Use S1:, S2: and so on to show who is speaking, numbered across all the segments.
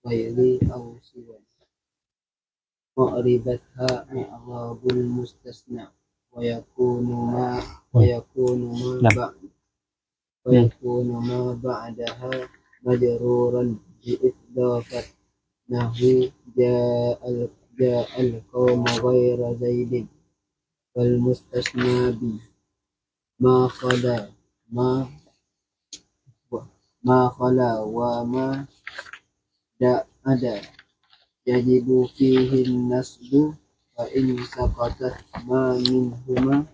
S1: غير أو سوى معربتها إعراب المستثنى ويكون ما بعدها مجرورا بإضافة نحو جاء القوم غير زيد والمستثنى به ما خلا وما أدى يجب فيه النصب فإن سقطت ما منهما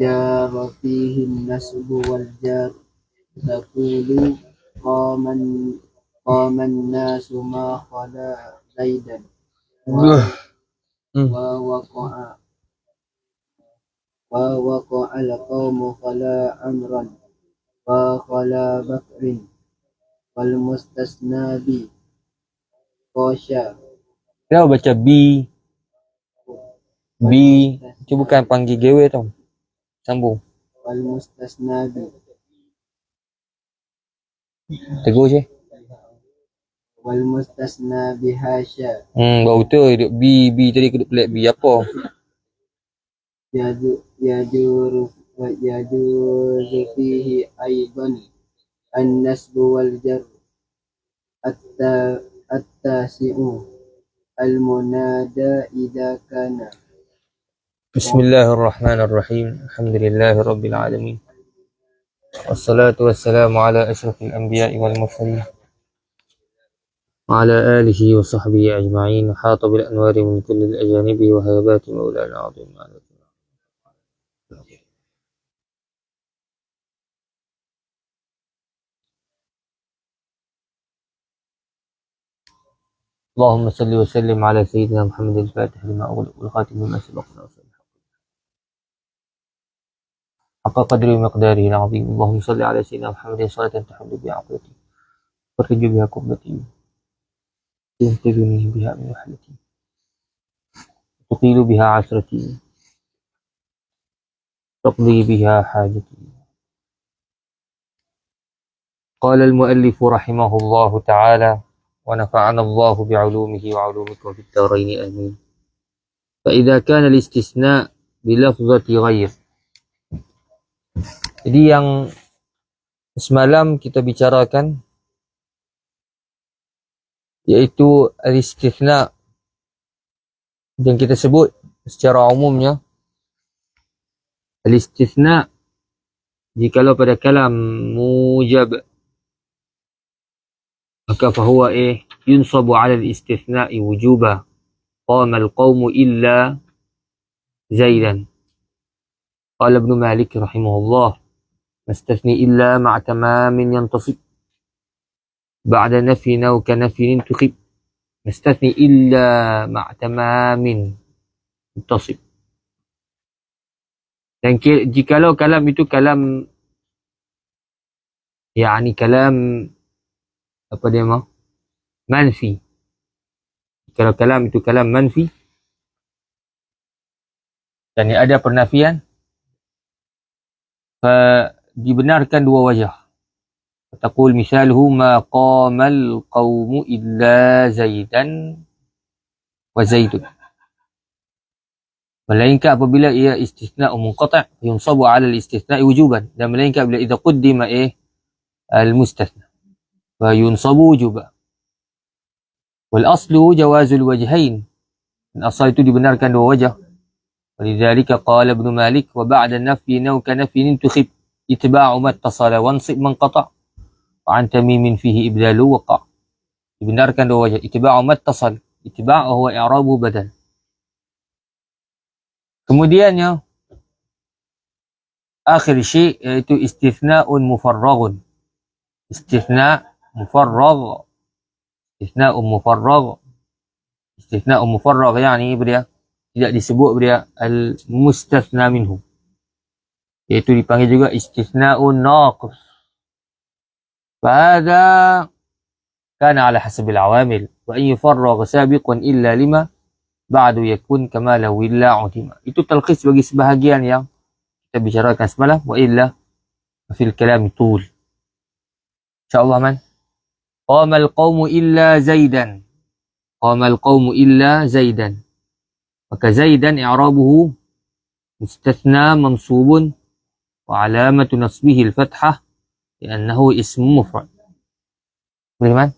S1: جار فيه النصب والجار تقول قام الناس ما خلا زيدا ووقع القوم خلا عمرا وخلا بكر والمستثنى به Kosha.
S2: Kenapa baca B? B itu bukan panggil gewe tau. Sambung.
S1: Wal mustasna bi.
S2: Tegur je.
S1: Wal mustasna bi hasya.
S2: Baru tu duduk B tadi kuduk pelik B apa?
S1: Yajuru fihi aidan an-nasbu wal jar at-tasi'u al-munada idza kana.
S2: Bismillahirrahmanirrahim. Alhamdulillahi rabbil alamin. Wassalatu wassalamu ala asyrafil anbiya'i wal mursalin wa ala alihi wa sahbihi ajma'in. Hata bil anwari min kulli al-ajanibi wa hayabati maulana azim. اللهم صل وسلم على سيدنا محمد الفاتح لما أغلق والخاتم لما سبق حق قدره ومقداره العظيم. اللهم صل على سيدنا محمد صلاة تحمد بها عقلتي وترجو بها كربتي تنقذني بها من وحدتي تطيل بها عسرتي تقضي بها حاجتي. قال المؤلف رحمه الله تعالى ونفعنا الله بعلومه وعلومكم في الدارين آمين. فإذا كان الاستثناء بلفظة غير. Jadi yang semalam kita bicarakan iaitu al-istithna yang kita sebut secara umumnya al-istithna jikalau pada kalam mujab maka fahuwa yunsabu 'ala al-istithna'i wujuba qama al-qawmu illa zaidan. Qala Ibn Malik rahimahullah mastathni illa ma'a tamamin yantasib ba'da nafyin aw kanafyin tukhib mastathni illa ma'a tamamin yantasib. Dan jikalau kalam itu kalam kalam apa dia mah? Manfi. Kalau kalam itu kalam manfi dan ada pernafian, dibenarkan dua wajah. Taqul misaluhu ma qamal qawmu illa zaidan wa zaidun. Melainkan apabila ia istithna' munqati' yunsabu 'ala al-istithna'i wujuban, dan melainkan bila idza quddima al-mustathna wa yunsabu wujuban. Wal aslu jawazul wajhain. Asal itu dibenarkan dua wajah. Walidzalika qala Ibn Malik wa ba'da nafyi naw ka nafyin tukhib itba'u ma ittasala wansib man qata' wa an tamimin fihi ibdalu waqa'. Dibenarkan dua wajah. Itba'u ma ittasal. Itba'u huwa i'rabu badal. Kemudiannya akhir syai' iaitu istithna'un mufarraghun. Istithna' mufarragh. Istithna'un mufarragh. Istithna'un mufarragh yani dia tidak disebut dia al-mustathna minhu. Iaitu dipanggil juga istithna'un naqis. Fahadha kana ala hasabil awamil wa in yufarragh sabiqun illa lima ba'du yakun kama law illa utima. Itu talqis bagi sebahagian yang kita bicarakan semalam. Wa illa fil kalam tul. InsyaAllah man. Qamal qawmu illa Zaidan. Qamal qawmu illa Zaidan. Maka Zaidan i'rabuhu mustathna mansubun wa alamatu nasbihi al-fathah li'annahu ismu mufrad. Boleh man?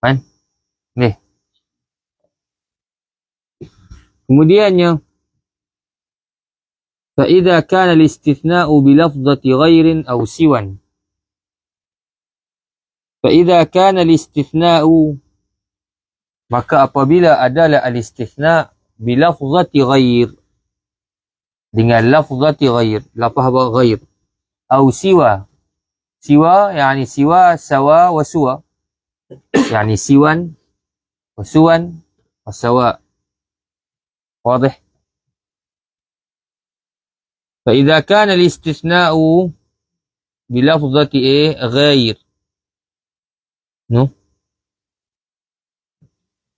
S2: Man? Boleh. Kemudiannya فإذا كان الاستثناء بلفظة غير أو سوى. فإذا كان الاستثناء maka apabila adalah al-istithna bilafzati ghair, dengan lafzati ghair, lafaz ghair, atau siwa. Siwa yani siwa sawa wa suwa, yani siwan wa suwan wa sawa. واضح. فإذا كان الاستثناء بلفظة غير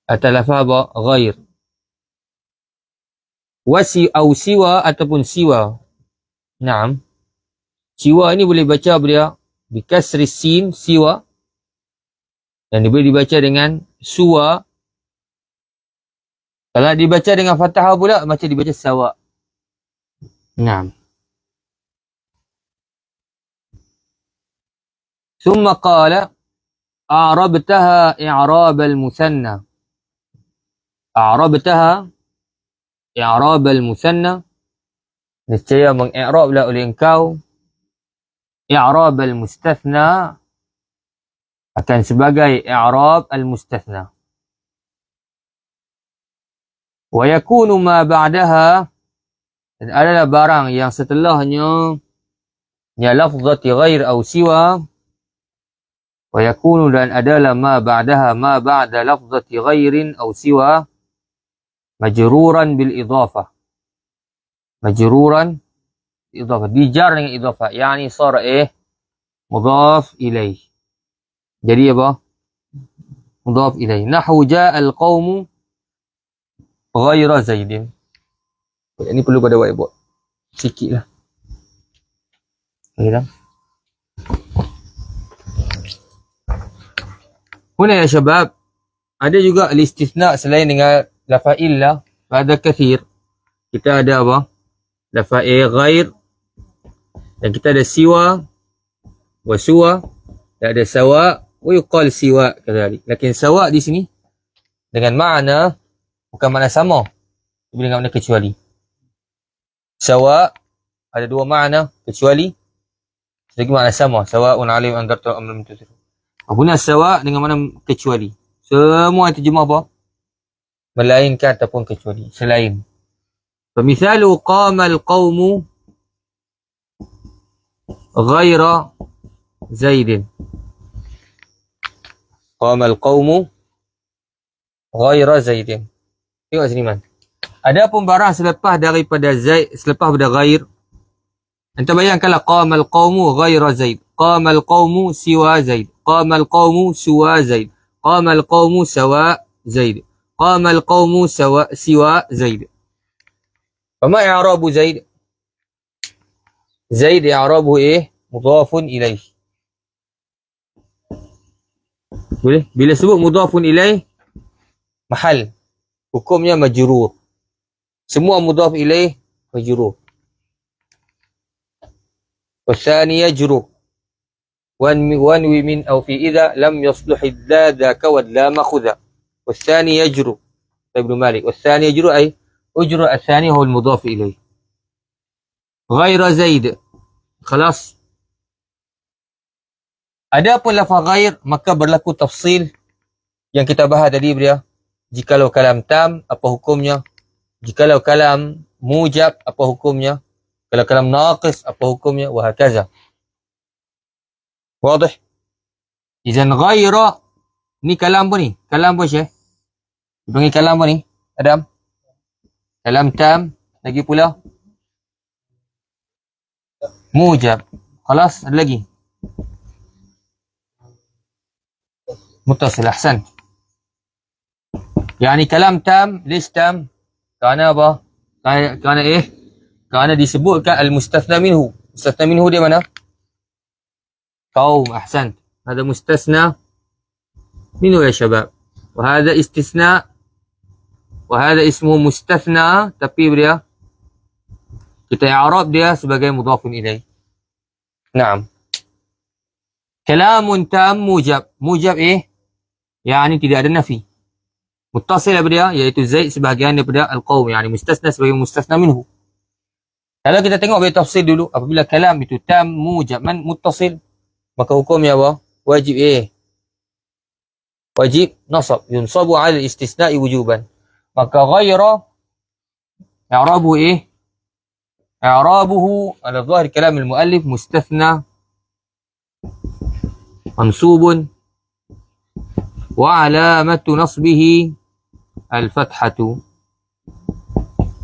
S2: atau lafaz ghair au siwa ataupun siwa. Naam. Siwa ini boleh baca dia bikasri sin siwa, dan dia boleh dibaca dengan suwa. Kalau dibaca dengan fathah pula macam dibaca sawa. Naam. ثم قال أعربتها إعراب المثنى. أعربتها إعراب المثنى. Nescaya mengi'rablah oleh engkau i'rab al-mustathna akan sebagai i'rab al-mustathna. Wa yakunu ma ba'daha, dan adalah barang yang setelahnya ya lafzati ghair au siwa. Wa yakunu, dan adalah ma ba'daha ma ba'da lafzati ghairin au siwa majruran bil idhafah. Majruran idhafah, dijar dengan idhafah, yani sara mudhaf ilaih. Jadi apa? Mudhaf ilaih. Nahwu ja'al qawmu ghaira Zaidin. Ini perlu pada whiteboard sikit lah. Okay dah. Huna ya syabab, ada juga al-istithna selain dengan lafaz illa, pada kathir. Kita ada apa? Lafaz ghair, dan kita ada siwa wa suwa, dan ada sawa wa yuqal siwa kadhalik. Lakin sawa di sini dengan makna bukan makna sama, dengan makna kecuali. Sawa ada dua makna, kecuali sedikit makna sama. Sawa'un 'alaihim anzarta am lam tunzir. Apabila sawa dengan makna kecuali. Semua terjemah apa? Melainkan ataupun kecuali, selain. Famithalu qama al-qawmu ghaira Zaidin. Qama al-qawmu ghaira Zaidin. Tengok sini man. Adapun barang selepas daripada Zaid, selepas daripada ghair, anda bayangkanlah qama al-qawmu ghaira Zaid, qama al-qawmu siwa Zaid, qama al-qawmu suwa Zaid, qama al-qawmu sawa Zaid, qama al-qawmu sawa siwa Zaid. Fama i'rabu Zaid? Zaid i'rabu mudhafun ilaih. Boleh? Bila sebut mudhafun ilaih, mahal hukumnya majrur. Semua mudhaf ilaih majrur. والثاني يجرر وانوي من أو في إذا لم يصلح الذا ذاك واللام خذا. والثاني يجرر ابن مالك. والثاني يجرر أي أجر الثاني هو المضاف إليه. غير زيد خلاص. Adapun lafaz ghair, maka berlaku tafsil yang kita bahas tadi dia. Jikalau kalam tam, apa hukumnya? Jikalau kalam mujab, apa hukumnya? Kalau kalam naqis, apa hukumnya? Wa hakaza. Wadih? Izan ghaira, ni kalam apa ni? Kalam apa Syekh? Dipanggil kalam apa ni? Adam? Kalam tam, lagi pula mujab. Khalas, ada lagi. Muttasil, ahsan. Yani kalam tam, list tam, kerana apa? Kerana kerana disebutkan al-mustathna minhu. Mustathna minhu dia mana? قوم. أحسنت. هذا مستثنى منه يا شباب. وهذا استثناء. وهذا اسمه مستثنى tapi dia kita i'rab dia sebagai mudhafun ilaih. Naam. Kalamun tam mujab. Mujab yani tidak ada nafi. Muttasil apa dia? Iaitu Zaid sebahagian daripada al-qaum. Yani mustasna sebagai mustasna minhu. Kalau kita tengok bagi tafsir dulu. Apabila kalam itu tam mujab man muttasil. Maka hukumnya apa? Wajib wajib nasab. Yunsabu ala istisna'i wujuban. Maka ghaira i'rabu i'rabuhu ala zahir kalam al-muallif mustathna mansubun wa alamatu nasbihi al-fathatu.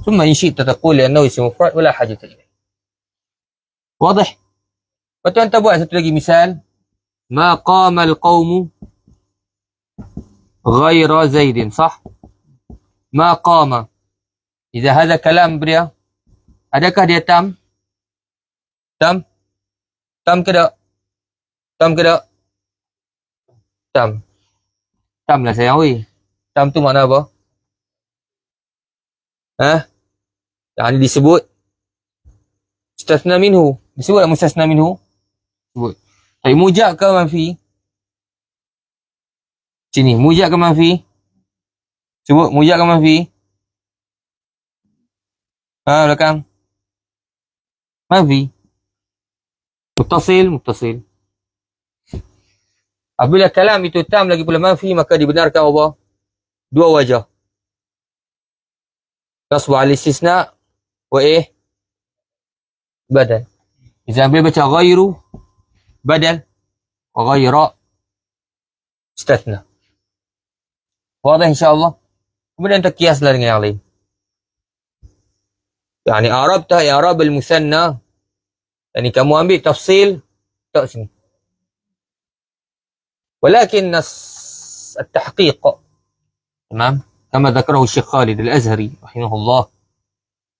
S2: ثم إن شئت تقول لأنه اسم مفرد ولا حاجة إليه. واضح؟ Lepas tu anda buat satu lagi misal. Ma qama al-qawmu ghayra Zaidin. Sah? Ma qama. Iza hadha kalam dia. Adakah dia tam? Tam? Tam ke tak? Tam ke tak? Tam. Tam lah sayang weh. Tam tu makna apa? Yang ini disebut mustasna minhu. Disebut mustasna minhu? Sebut. Tapi mujab ke manfi? Sini, mujab ke manfi? Sebut, mujab ke manfi? Belakang. Manfi. Muttasil. Apabila kalam itu tam lagi pula manfi, maka dibenarkan apa? Dua wajah. Nasbu al-istisna wa badal. Iza boleh baca ghairu badal wa ghaira istathna. Wadah insyaAllah. Kemudian terkiaslah dengan yang lain. Yani Arabtah i'rab al-musanna. Yani kamu ambil tafsil tak sini. Walakin nas at-tahqiq. Tamam? Kama dzakarahu Syekh Khalid Al-Azhari rahimahullah.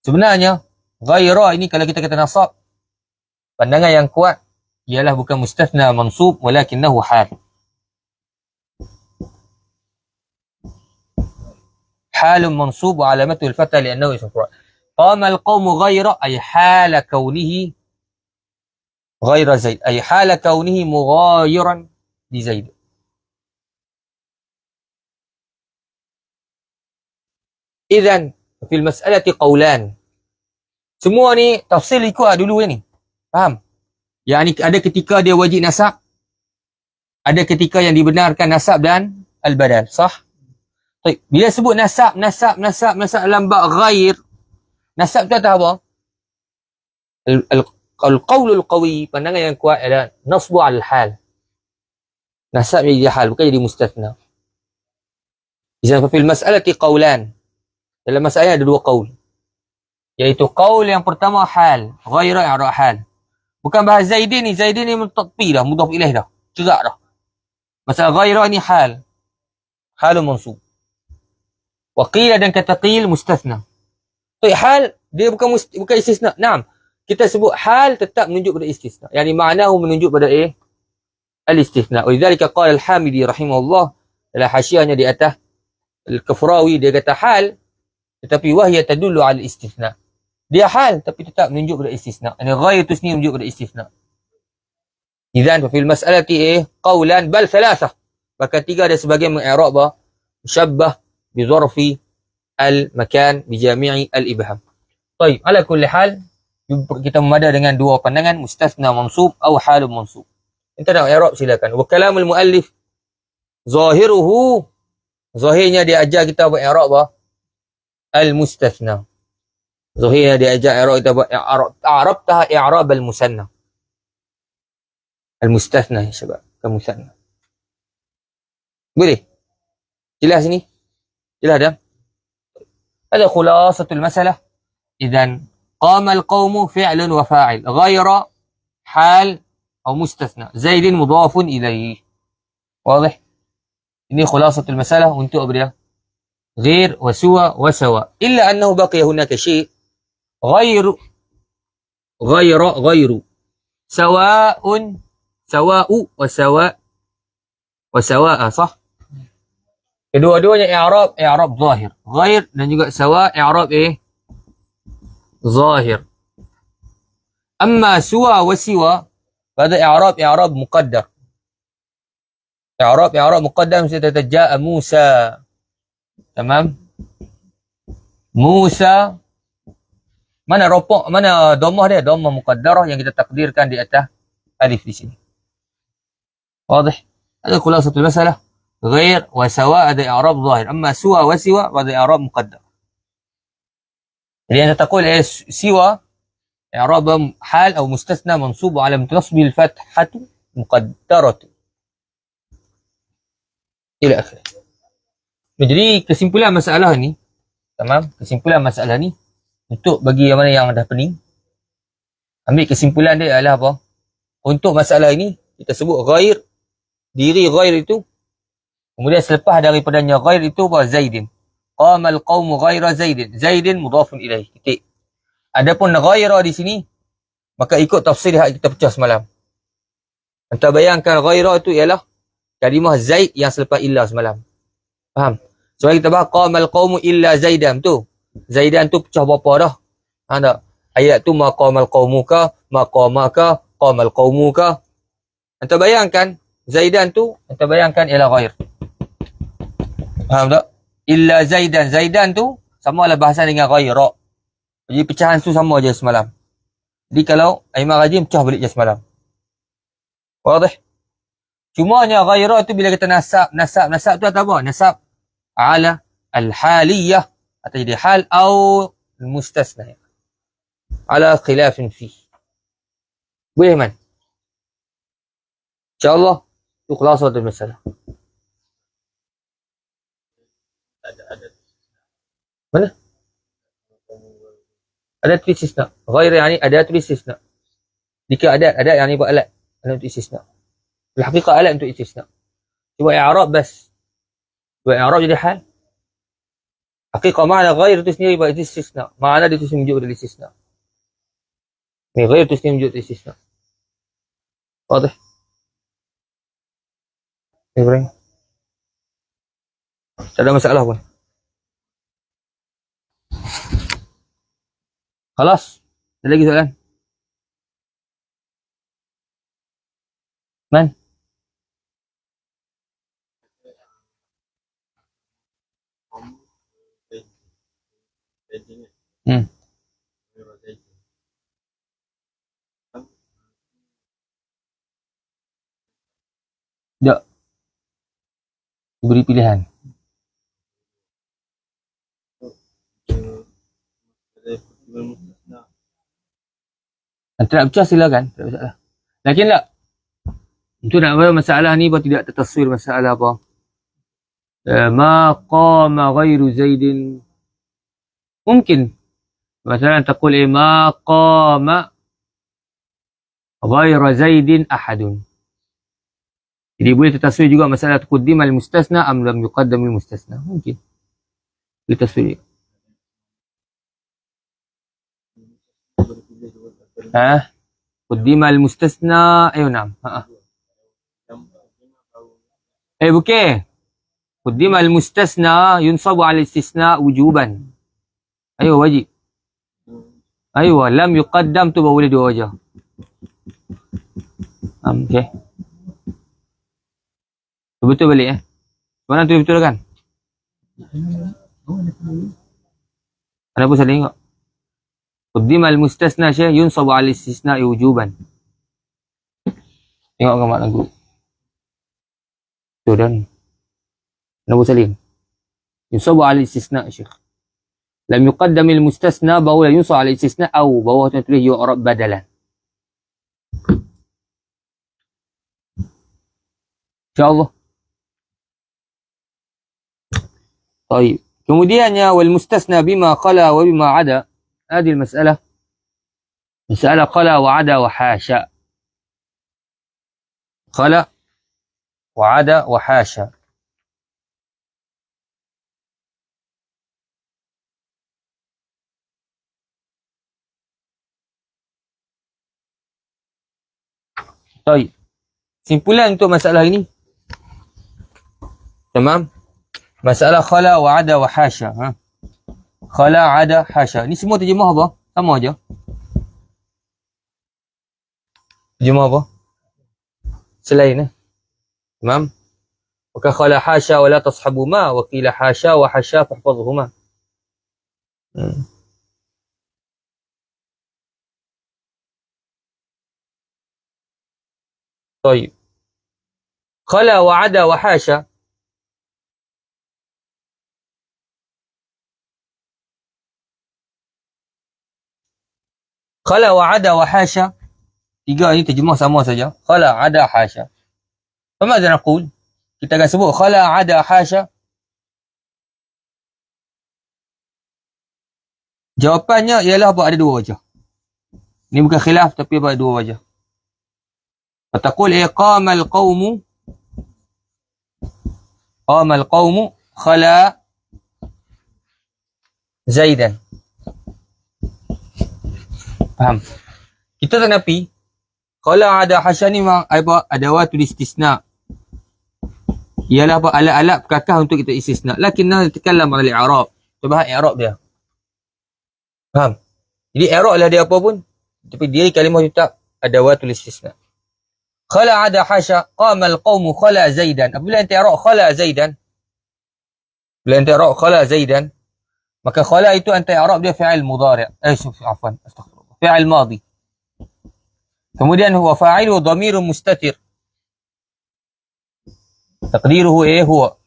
S2: Sebenarnya ghaira ini kalau kita kata nasab, pandangan yang kuat ialah bukan mustathna mansub walakinnahu hal. حال منصوب وعلامته الفتح لأنه اسم مفرد. قام القوم غير أي حال كونه غير زيد أي حال كونه مغايرا لزيد. إذن في المسألة قولان. Semua ni tafsir ikut dulu ni. Faham? Yani ada ketika dia wajib nasab, ada ketika yang dibenarkan nasab dan al-badal. Sah? Bila sebut nasab dalam bab ghair, nasab tu atas apa? Al-qawlul qawi, pandangan yang kuat adalah nasbu al-hal. Nasab jadi hal, bukan jadi mustathna. Izan fil mas'alati qawlan. Dalam masalah ada dua qaul. Iaitu qaul yang pertama hal, ghaira i'rab hal. Bukan bahas Zaidin ni mutatfi dah, mudhaf ilaih dah. Cerak dah. Masalah ghaira ni hal. Halun mansub. Waqila dan kata qil mustathna. So, hal dia bukan istisna. Naam. Kita sebut hal tetap menunjuk pada istisna. Yani maknahu menunjuk pada al-istithna. Walidzalika qala al-Hamidi rahimahullah dalam hasyiahnya di atas al-Kafrawi dia kata hal tetapi wahya tadullu ala al-istithna. Dia hal tapi tetap menunjuk pada istisna. Yani ghair tu sendiri menunjuk pada istisna. Idzan fa fil mas'alati qawlan bal thalathah. Bahkan tiga ada sebagian mengi'rab musyabbah بظرف المكان بجميع الإبهام. طيب على كل حال kita memada dengan dua pandangan mustathna mansub atau halun mansub. Kita nak i'rab silakan. Wa kalamul muallif zahiruhu, zahirnya dia ajar kita buat i'rab al mustathna. Zahirnya dia ajar i'rab kita buat i'rabtah i'rab al musanna. Al mustathna ya syabab, ke musanna. Boleh? Jelas ni? Jelas dah? Ada khulasatul masalah. Idzan qama al-qawmu fi'lun wa fa'il ghayra hal atau mustathna. Zaidin mudhafun ilaih. Wadah? Ini khulasatul masalah untuk apa dia? Ghair wa suwa wa sawa. Illa annahu baqiya hunaka syai' ghairu sawa'un sawa'u wa sawa'a, sah? Kedua-duanya i'rab zahir. Ghair dan juga sawa' i'rab zahir. Amma suwa wa siwa pada i'rab muqaddar. I'rab muqaddar mesti ja'a Musa. Tamam? Musa, mana rofok, mana dhammah dia? Dhammah muqaddarah yang kita takdirkan di atas alif di sini. Wadah? Ada khulasatul masalah. Ghair wa sawa ada i'rab zahir. Amma suwa wa siwa pada i'rab muqaddar. Jadi anta taqul siwa i'rab hal atau mustasna mansub ala nasbi al-fathatu muqaddaratu. Ila akhir. Jadi kesimpulan masalah ni, tamam? Kesimpulan masalah ni untuk bagi yang mana yang dah pening, ambil kesimpulan dia adalah apa? Untuk masalah ini kita sebut ghair, diri ghair itu, kemudian selepas daripadanya ghair itu apa? Zaidin. Qamal qaumu ghaira Zaidin. Zaidin mudhafun ilaih. Titik. Adapun ghaira di sini maka ikut tafsir yang kita pecah semalam. Anda bayangkan ghaira itu ialah kalimah Zaid yang selepas illa semalam. Faham? So kita bahas qamal qaumu illa Zaidan tu. Zaidan tu pecah berapa dah? Ha tak? Ayat tu ma qamal qaumuka, ma qamaka, qamal qaumuka. Anda bayangkan Zaidan tu, anda bayangkan ialah ghair. Faham tak? Illa Zaidan. Zaidan tu sama lah bahasan dengan ghaira. Jadi pecahan tu sama je semalam. Jadi kalau Imam Rajim pecah balik je semalam. Wadah? Cumanya ghaira tu bila kita nasab tu atau apa? Nasab ala al-haliyah atau jadi hal atau mustasna. Ala khilafin fi. Boleh man? InsyaAllah itu khulasatul masalah. Mana? Ada tulis istisna. Ghair yani ada tulis istisna. Jika ada yang ni buat alat untuk istisna. Al-haqiqah alat untuk istisna. Cuba i'rab bas. Cuba i'rab jadi hal. Haqiqah makna ghair itu sendiri buat istisna. Makna dia itu sendiri menunjuk dari istisna. Ni ghair itu sendiri menunjuk dari istisna. Wadah? Ibrahim. Tak ada masalah pun. Khalas? Ada lagi soalan? Man? Tak. Beri pilihan. Anda nak pecah silakan. Tak ada masalah. Lakin tak. Untuk nak tahu masalah ni pun tidak tertaswir masalah apa. Ma qama ghairu Zaidin. Mungkin. Masalah taqul ma qama ghairu Zaidin ahadun. Jadi boleh tertaswir juga masalah tuqaddim al-mustasna am lam yuqaddam al-mustasna. Mungkin. Boleh taswir. Qaddima al-mustasna. Naam. Bukan. Qaddima al-mustasna yunsabu ala istisna wujuban. Wajib. Lam yuqaddam tu boleh dua wajah. Okey. Betul balik Mana tu betul kan? Ada pun saya tengok. Qaddima al-mustasna syai yunsabu ala istisna wujuban. Tengok kan makna guru. Tu dan Nabu Salim. Yunsabu ala istisna syekh. Lam yuqaddam al-mustasna bahawa yunsabu ala istisna au bawah tu tulis yu'rab badalan. InsyaAllah. طيب. Kemudiannya wal mustasna bima qala wa bima ada. هذه المسألة مسألة قلا وعدا وحاشا. قلا وعدا وحاشا. طيب. simpulan untuk masalah ini. Tamam? Masalah khala wa ada wa hasha. Khala, ada, hasha. Ni semua terjemah apa? Sama aja. Terjemah apa? Selain. Tamam? Maka khala hasha wa la tashabu ma wa qila hasha wa hasha fahfadhuhuma. طيب. خلا وعدا وحاشا. Khala wa ada wa hasha. Tiga ni terjemah sama saja. Khala, ada, hasha. Famadha naqul? Kita akan sebut khala, ada, hasha. Jawapannya ialah apa? Ada dua wajah. Ini bukan khilaf tapi ada dua wajah. Fataqul qama al-qawmu khala Zaidan. Faham? Kita tak nafi. Kalau ada hasya ni memang apa? Adawatul istisna. Ialah apa? Alat-alat perkakas untuk kita istisna. Lakinna takallam ala al-i'rab. Kita bahas i'rab dia. Faham? Jadi i'rab lah dia apa pun. Tapi dia kalimah tetap adawatul istisna. Khala ada hasya. Qama al-qawmu khala Zaidan. Apabila ente i'rab khala Zaidan. Bila ente i'rab khala Zaidan. Maka khala itu ente i'rab dia fi'il mudhari'. Afwan. Astaghfirullah. فعل ماضي. Kemudian huwa fa'ilu dhamirun mustatir. Taqdiruhu huwa.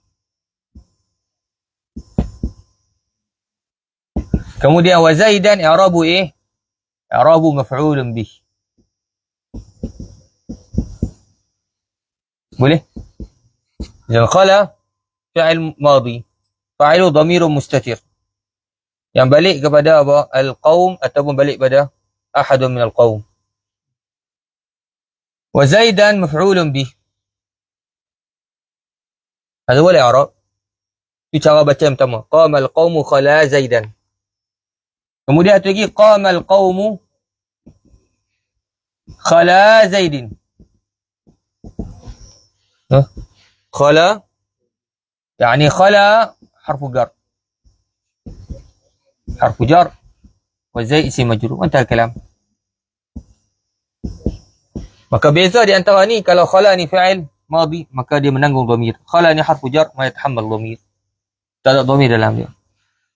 S2: Kemudian wa Zaidan i'rabu i'rabu maf'ulun bih. Boleh? Jadi khala fi'il madhi. Fa'ilu dhamirun mustatir. Yang balik kepada apa? Al-qaum ataupun balik pada ahadun minal qaum. Wa Zaidan maf'ulun bih. Hadha huwa al-i'rab. Itu cara baca yang pertama. Qama al-qawmu khala Zaidan. Kemudian satu lagi qama al-qawmu khala Zaidin. Khala yani khala harfu jar. حرف جر وزي اسم مجرور وانتهى الكلام. Maka beza di antara ni, kalau khala ni fa'il madhi maka dia menanggung dhamir. Khala ni harfu jar ma yatahammal dhamir. Tak ada dhamir dalam dia.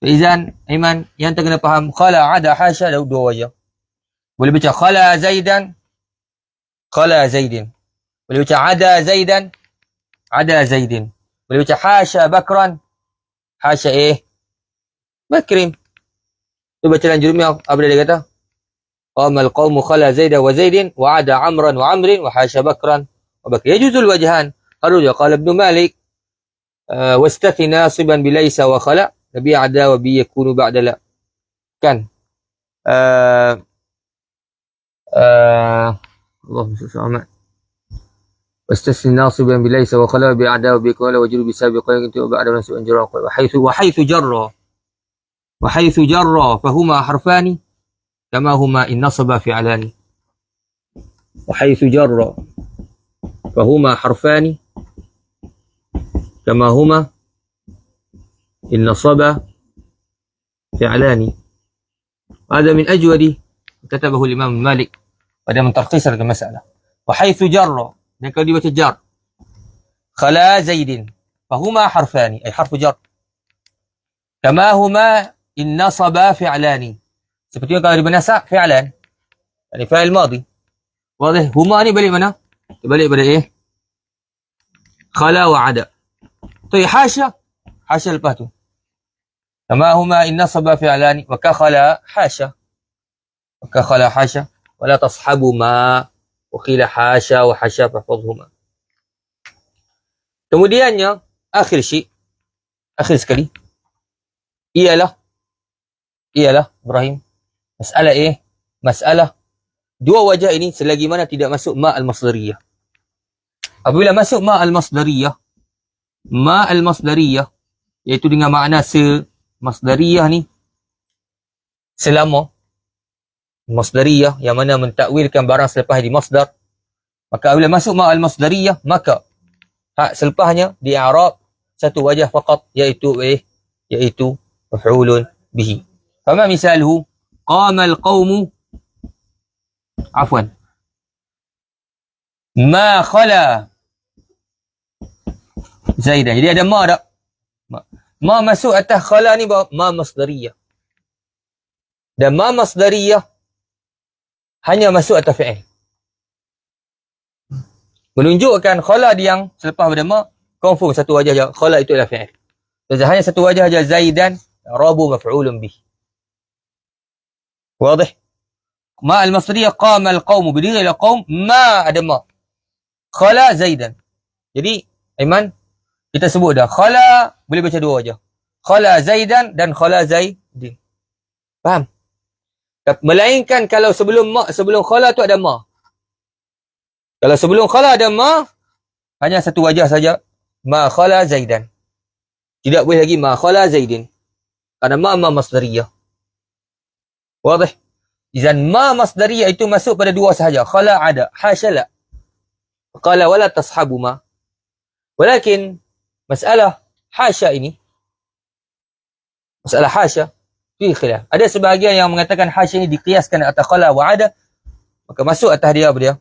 S2: Izan Aiman yang tak kena faham khala ada hasya ada dua wajah. Boleh baca khala Zaidan khala Zaidin. Boleh baca ada Zaidan ada Zaidin. Boleh baca hasya Bakran hasya Bakrin. Tu baca dalam jurumiyah apa dia kata? Qamal qawmu khala Zaidan wa Zaidin wa ada Amran wa Amrin wa hasha Bakran wa Bakr. Yajuzul wajhan. Qalu qala Ibn Malik wastathi nasiban bilaysa wa khala nabi ada wa bi yakunu ba'da la. Kan? Allahumma salli ala wastathi nasiban bilaysa wa khala bi ada wa bi yakunu wajru bi sabiqan kuntu ba'da nasib anjara wa haythu jarra وحيث جر فهما حرفان كما هما إن نصب فعلان. وحيث جر فهما حرفان كما هما إن نصب فعلان. هذا من أجود كتبه الإمام مالك pada mentarqis المسألة. وحيث جر dan kalau dibaca jar khala Zaidin فهما حرفان أي حرف جر كما هما إن نصب فعلان. Seperti kalau dibernasab fi'lan. Yani fa'il madhi. Wadah, huma ni balik mana? Balik pada khala wa ada. Tapi hasya lepas tu. Kama huma in nasaba fi'lani wa ka khala hasya. Wa ka khala hasya wa la tashabu ma wa qila hasya wa hasya fahfadhhuma. Kemudiannya akhir sekali ialah Ibrahim masalah dua wajah ini selagi mana tidak masuk ma al-masdariyah. Apabila masuk ma al-masdariyah iaitu dengan makna masdariyah ni selama masdariyah yang mana mentakwilkan barang selepas di masdar Maka bila masuk ma al-masdariyah, maka selepasnya di i'rab satu wajah faqat, iaitu maf'ulun bihi. Fama misaluhu qama al-qawmu afwan ma khala Zaidan. Jadi ada ma tak? Ma masuk atas khala ni ma masdariyah. Dan ma masdariyah hanya masuk atas fi'il. Menunjukkan khala yang selepas pada ma confirm satu wajah je. Khala itu adalah fi'il. Dan hanya satu wajah je Zaidan, rabu maf'ulun bih. Wadih? Ma al-masdariyah qama al-qawmu, berdiri ila qawm, ma ada ma. Khala Zaidan. Jadi Aiman, kita sebut dah khala boleh baca dua wajah. Khala Zaidan dan khala Zaidin. Faham? Melainkan kalau sebelum khala tu ada ma. Kalau sebelum khala ada ma, hanya satu wajah saja. Ma khala Zaidan. Tidak boleh lagi ma khala Zaidin. Kerana ma masdariyah. Wadih? Izan ma masdariyah itu masuk pada dua sahaja. Khala ada. Hasya la. Qala wala tashabu ma. Walakin masalah hasya ini, masalah hasya, fi khilaf. Ada sebahagian yang mengatakan hasya ini dikiaskan atas khala wa ada, maka masuk atas dia apa dia?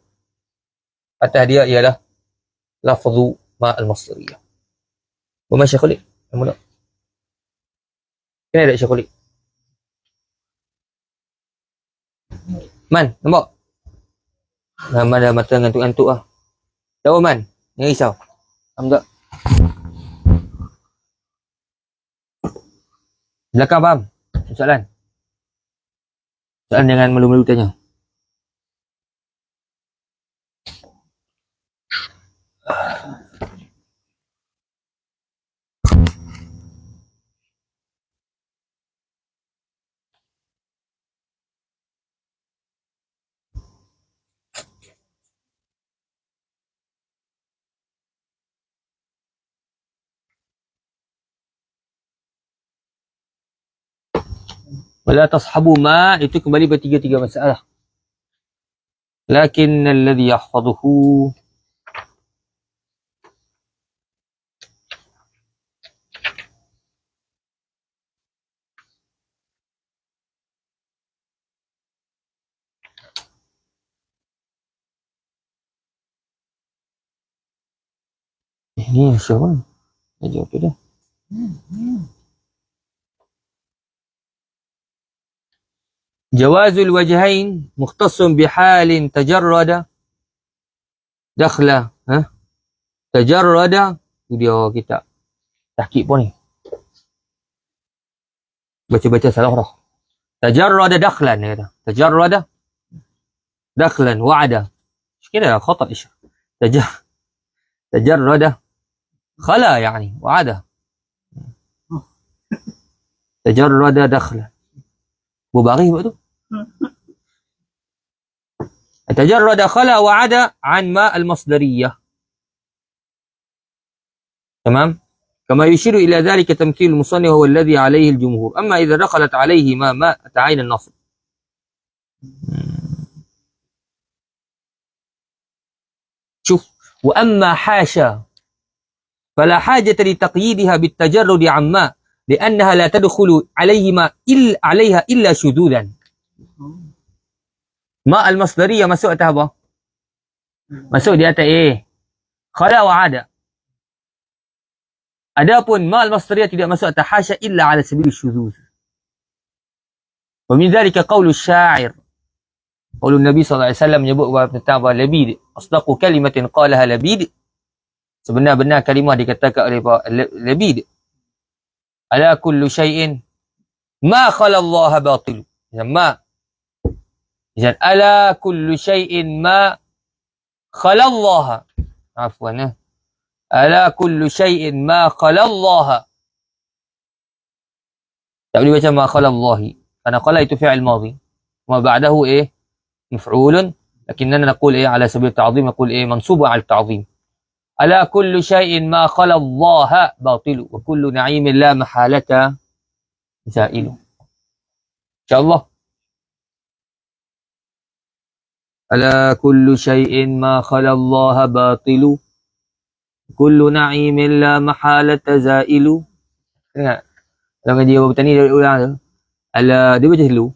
S2: Atas dia ialah lafzu ma al-masdariyah. Wa ma Syekh Khalid? Mula. Kena ada Syekh Khalid. Man, nampak? Nama dah mata ngantuk-ngantuk ah. Tahu Man? Jangan risau. Faham tak? Belakang faham? Soalan? Soalan jangan malu-malu tanya. Wala tashabu ma itu kembali bertiga-tiga masalah. Lakin alladhi yahfazuhu ini siapa? Dah jawab tu dah. Jawazul wajhain mukhtassun bihalin tajarrada dakhla. Tajarrada tu dia kita tahqiq pun ni. Baca-baca salah dah. Tajarrada dakhlan dia kata. Tajarrada dakhlan wa'ada. Kira khata ish. Tajarrada khala yani wa'ada. Tajarrada dakhlan. Bubari buat tu. تجرد خلا وعدا عن ماء المصدرية. تمام؟ كما يشير إلى ذلك تمثيل المصنف هو الذي عليه الجمهور. أما إذا دخلت عليه ما تعين النصب. شوف، وأما حاشا فلا حاجة لتقييدها بالتجرد عن ما لأنها لا تدخل عليها إلا شذوذا. Ma al-masdariyah masuk atas apa? Masuk di atas khala wa ada. Adapun ma al-masdariyah tidak masuk atas hasya illa ala sabil syuzuz. Wa min dhalika qawlu syair. Qawlu Nabi sallallahu alaihi wasallam menyebut tentang Labid, asdaqu kalimatin qalaha Labid. Sebenar-benar kalimah dikatakan oleh Labid. Ala kullu syai'in ma khala Allah batil. Ma إذن ألا كل شيء ما خلا الله عفوا ألا كل شيء ما خلا الله tak boleh baca ma khala Allah karena khala itu fi'il madhi wa ba'dahu maf'ulun lakinna naqul ala sabil ta'zim naqul mansub ala ta'zim ala kullu shay'in ma khala Allah batil wa kullu na'imin la mahalata zailu insyaallah. Ala kullu syai'in ma khala Allah batilu. Kullu na'imin la mahalata zailu. Ingat? Kalau ngaji apa petani dia ulang tu. Ala, dia baca dulu.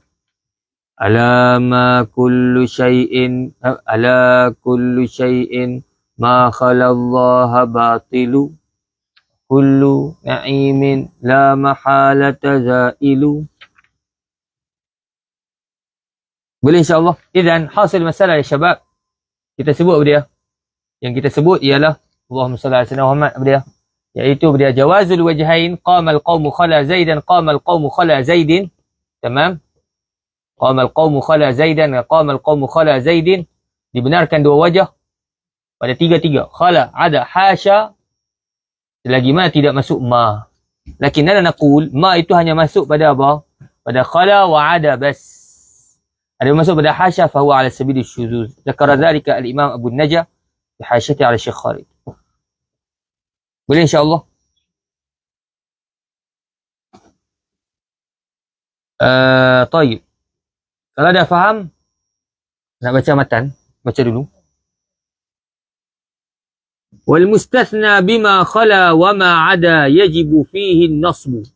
S2: Ala ma kullu syai'in, ala kullu syai'in ma khala Allah batilu. Kullu na'imin la mahalata zailu. Boleh insyaAllah. Idan hasil masalah ya syabab. Kita sebut apa dia? Yang kita sebut ialah Allahumma salli ala sayyidina Muhammad apa dia? Iaitu apa dia? Jawazul wajhain qama al-qawmu khala zaidan qama al-qawmu khala zaidin. Tamam? Qama al-qawmu khala zaidan qama al-qawmu khala zaidin. Dibenarkan dua wajah pada tiga-tiga. Khala, ada, hasya. Selagi mana tidak masuk ma. Lakin nana naqul ma itu hanya masuk pada apa? Pada khala wa ada bas. Ada masuk pada hasya fa huwa ala sabili syuzuz. Zakara dzalika al-Imam Abu Najah fi hasyati ala Syekh Khalid. Boleh insya-Allah. Tayyib. Kalau dah faham nak baca matan, baca dulu. Wal mustathna bima khala wa ma ada yajibu fihi an-nasb.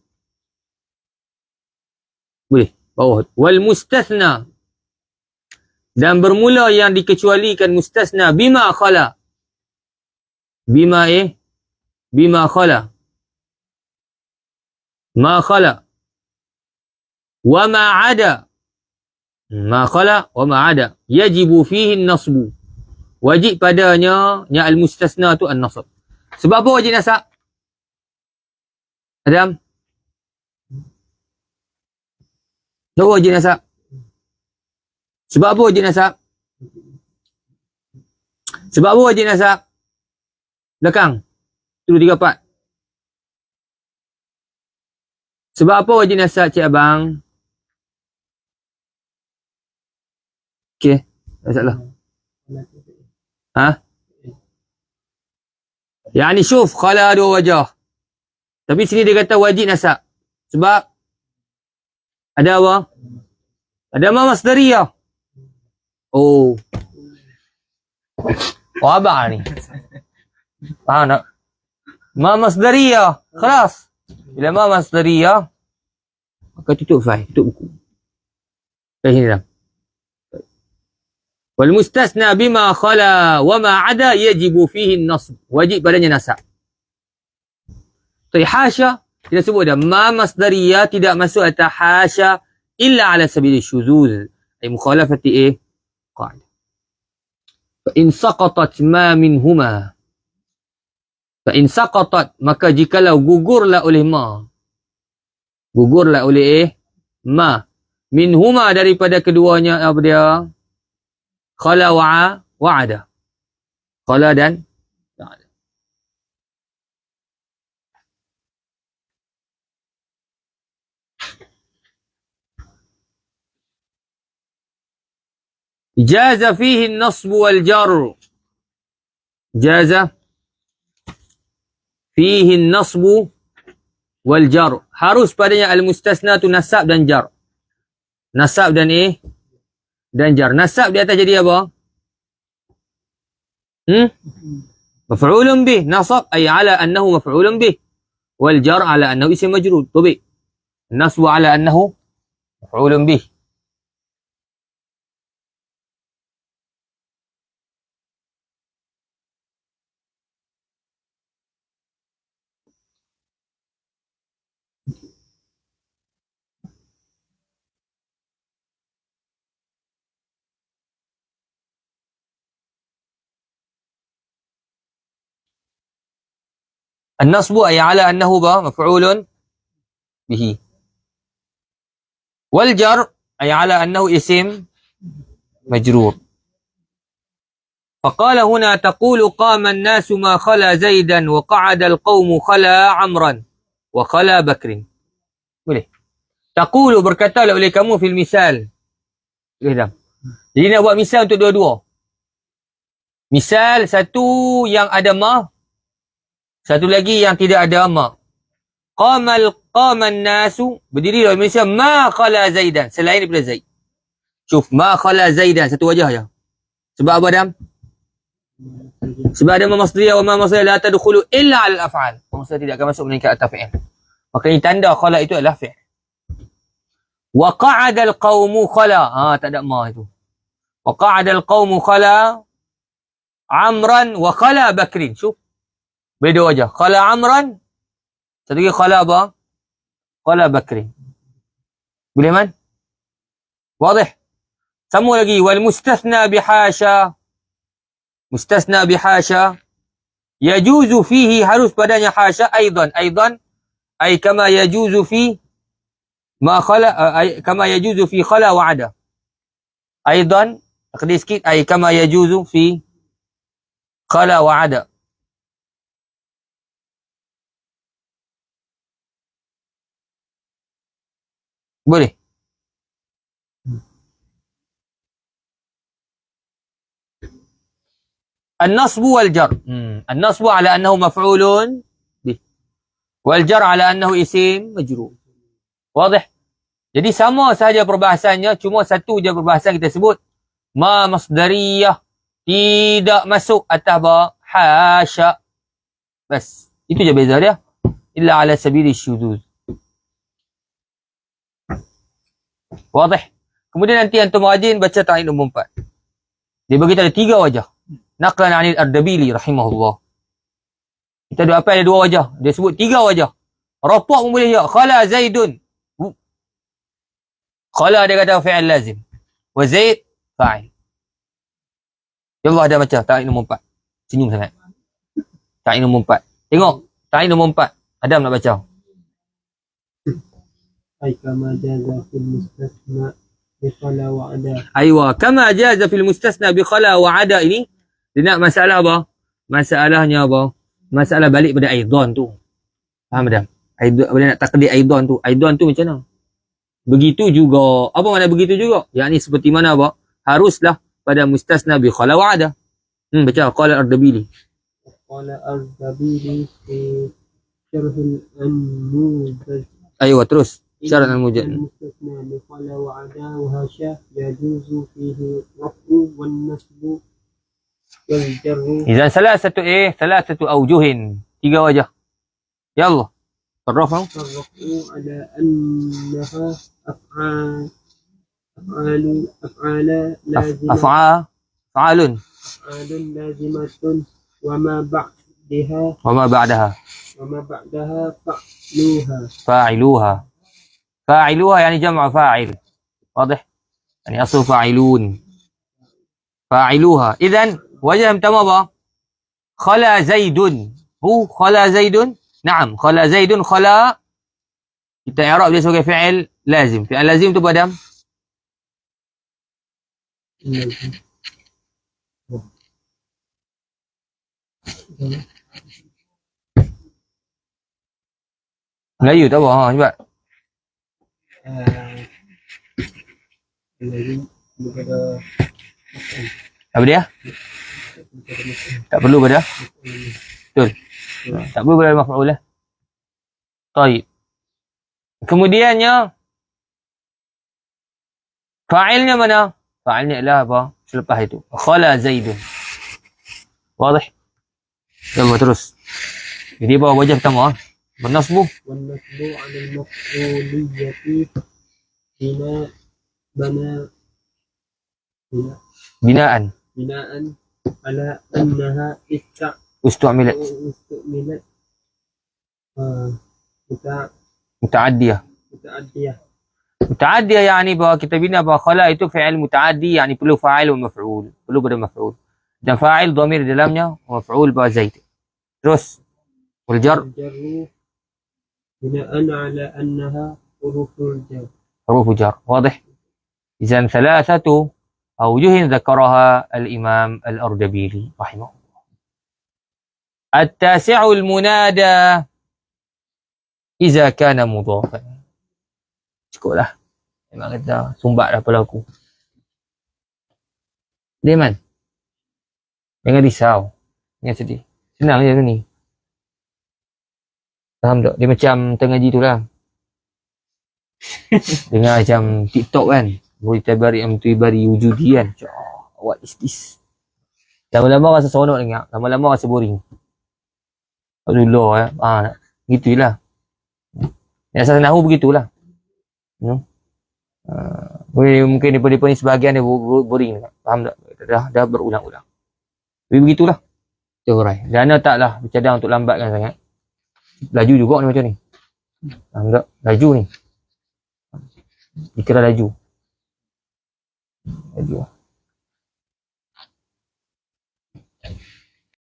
S2: Boleh. Bawah. Wal mustathna, dan bermula yang dikecualikan mustasna bima khala. Bima bima khala. Ma khala. Wa ma ada. Ma khala wa ma ada. Yajibu fihi an-nasb. Wajib padanya yang al-mustasna tu an-nasb. Sebab apa wajib nasab? Adam? Sebab wajib nasab? Sebab apa wajib nasab? Sebab apa wajib nasab? Belakang. 1, 2, 3, 4. Sebab apa wajib nasab, Cik Abang? Okey, tak salah. Ha? Yani syuf, khala dua wajah. Tapi sini dia kata wajib nasab. Sebab ada apa? Ada ma masdariyah. Oh. Oh, abang ni. Faham tak? Ma masdariyah. Khalas. Bila ma masdariyah, maka tutup file, tutup buku. Sini dah. Wal mustasna bima khala wa ma ada yajibu fihi an-nasb. Wajib padanya nasab. Tapi hasya, kita sebut dah ma masdariyah tidak masuk atas hasya illa ala sabili syuzuz. Ay mukhalafati قاعدة فإن سقطت ما منهما فإن سقطت maka jikalau gugurlah oleh ma, gugurlah oleh ma, minhuma daripada keduanya apa dia, khala wa ada, khala dan ada. Jaza fihi an-nasb wal jar. Jaza fihi an-nasb wal jar. Harus padanya al-mustasna tu nasab dan jar. Nasab dan dan jar. Nasab di atas jadi apa? Maf'ulun bih. Nasab ay ala annahu maf'ulun bih. Wal jar ala annahu ism majrur. Tabi. Nasbu ala annahu maf'ulun bih. النصب أي على أنه مفعول به والجر أي على أنه اسم مجرور. فقال هنا تقول قام الناس ما خلا زيدا وقعد القوم خلا عمرا وخلا بكر. boleh. Taqulu berkatalah oleh kamu fil misal. Boleh dah. Jadi nak buat misal untuk dua-dua. Misal satu yang ada ma, satu lagi yang tidak ada ma. Qaman nasu, berdiri dalam Malaysia ma khala zaidan, selain daripada zaid. Syuf, ma khala zaidan, satu wajah je. Sebab apa, Adam? Sebab ada masdariyah wa ma masdariyah la tadkhulu illa 'ala al-af'al. Maksudnya tidak akan masuk melainkan atas fi'il. Maka ini tanda khala itu adalah fi'il. Wa qa'ada al-qaumu khala. Tak ada ma itu. Wa qa'ada al-qaumu khala Amran wa khala Bakrin. Syuf. Beda aja. Khala Amran. Satu lagi khala apa? Khala Bakrin. Boleh, Man? Wadih? Sama lagi. Wal mustathna bihasha. Mustasna bihasha. Yajuzu fihi, harus padanya hasha. Aidan. Aidan. Ay kama yajuzu fi ma khala. Kama yajuzu fi khala wa ada. Aidan. Takdir sikit. Ay kama yajuzu fi khala wa ada. Boleh? النصب والجر. النصب على أنه مفعول به والجر على أنه اسم مجرور. واضح؟ Jadi sama sahaja perbahasannya, cuma satu je perbahasan kita sebut ma masdariyah tidak masuk atas ba hasya. Bas. Itu je beza dia. Illa ala sabili syuduz. Wadah? Kemudian nanti antum rajin baca ta'in umum 4. Dia bagi ada 3 wajah. Naqlan 'anil Ardabili rahimahullah. Kita ada apa, ada 2 wajah. Dia sebut 3 wajah. Rafa' pun boleh ya. Khala Zaidun. Khala dia kata fi'il lazim. Wa Zaid fa'il. Ya Allah, ada baca ta'in umum 4. Senyum sangat. Ta'in umum 4. Tengok ta'in umum 4. Adam nak baca.
S1: Ay kama jaza fil mustasna bi khala wa ada.
S2: Aywa, kama jaza fil mustasna bi khala wa ada ini. Dia nak masalah apa? Masalahnya apa? Masalah balik pada aidan tu. Faham tak? Aidan, boleh nak takdir aidan tu. Aidan tu macam mana? Begitu juga. Apa makna begitu juga? Yang ni seperti mana apa? Haruslah pada mustasna bi khala wa ada. Baca qala Ardabili.
S1: Qala Ardabili fi syarh al-Nuzaj.
S2: Aywa, terus. Syarat al-mujad.
S1: Mustasna bi khala wa ada wa hasya yajuzu fihi raf'u wan nasbu.
S2: إذا ثلاثة ثلاثة أوجه 3 wajah. يا الله صرفهم.
S1: صرفوا على أنها أفعال لازمة.
S2: أفعال
S1: لازمة وما بعدها
S2: فاعلوها يعني جمع فاعل. واضح؟ يعني أصل فاعلون. فاعلوها. إذن وجه تمام apa? Khala Zaidun. Khala Zaidun. Naam, khala Zaidun khala. Kita i'rab dia sebagai fi'il lazim. Fi'il lazim tu Adam. Melayu tak apa, cuba. Apa dia? Tak perlu pada? Betul. Tak perlu pada maf'ul lah. Baik. Kemudiannya fa'ilnya mana? Fa'ilnya adalah apa? Selepas itu. Khala Zaidun. Wadah? Coba terus. Jadi apa wajah pertama? Bernasbu.
S1: Bernasbu 'ala al-maf'uliyyati
S2: binaan
S1: ala annaha
S2: istu'milat muta'addiyah. Muta'addiyah yani bahawa kita bina bahawa khala itu fi'il muta'addi, yani perlu fa'il dan maf'ul. Perlu pada maf'ul. Dan fa'il dhamir dalamnya, maf'ul ba Zaid. Terus wal jar
S1: binaan ala annaha huruful jar.
S2: Huruf jar. Wadah? Izan thalathatu أوجه ذكرها الإمام الأردبيلي رحمه الله. التاسع المنادى إذا كان مضافا. Cukup lah. Memang kata sumbat dah pada aku. Dia man. Jangan risau. Jangan sedih. Senang je ni. Faham tak? Dia macam tengah ngaji tu lah. Dengar macam TikTok kan. Mu'tabari amtibari wujudi kan. What is this? Lama-lama rasa seronok dengar. Lama-lama rasa boring. Dulu gitulah. Yang asal nahu begitulah. Mungkin depa ni sebahagian dia boring. Faham tak? Dah berulang-ulang. Tapi begitulah. Terurai. Dana taklah bercadang untuk lambatkan sangat. Laju juga ni macam ni. Faham tak? Laju ni. Dikira laju.